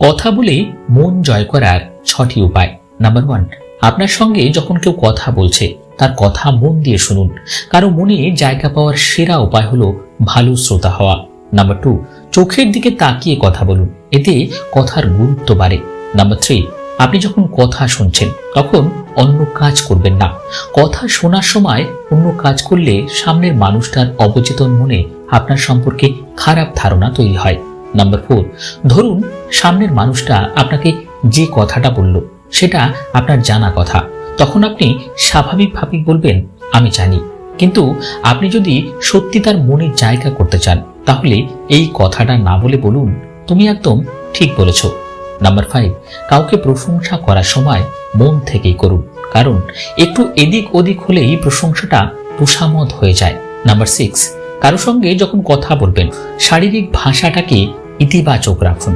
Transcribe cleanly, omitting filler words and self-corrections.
কথা বলে মন জয় করার 6টি উপায়। নাম্বার 1, আপনার সঙ্গে যখন কেউ কথা বলছে তার কথা মন দিয়ে শুনুন। কারো মনে জায়গা পাওয়ার সেরা উপায় হলো ভালো শ্রোতা হওয়া। নাম্বার 2, চোখের দিকে তাকিয়ে কথা বলুন, এতে কথার গুরুত্ব বাড়ে। নাম্বার 3, আপনি যখন কথা শুনছেন তখন অন্য কাজ করবেন না। কথা শোনার সময় অন্য কাজ করলে সামনের মানুষটার অবচেতন মনে আপনার সম্পর্কে খারাপ ধারণা তৈরি হয়। নাম্বার 4, ধরুন সামনের মানুষটা আপনাকে যে কথাটা বলল সেটা আপনার জানা কথা, তখন আপনি স্বাভাবিকভাবে বলবেন আমি জানি। কিন্তু আপনি যদি সত্যি তার মনে জায়গা করতে চান তাহলে এই কথাটা না বলে বলুন তুমি একদম ঠিক বলেছ। নাম্বার 5, কাউকে প্রশংসা করার সময় মন থেকেই করুন, কারণ একটু এদিক ওদিক হলেই প্রশংসাটা তোষামোদ হয়ে যায়। নাম্বার 6, কারো সঙ্গে যখন কথা বলবেন শারীরিক ভাষাটাকে ইতিবাচক রাখুন।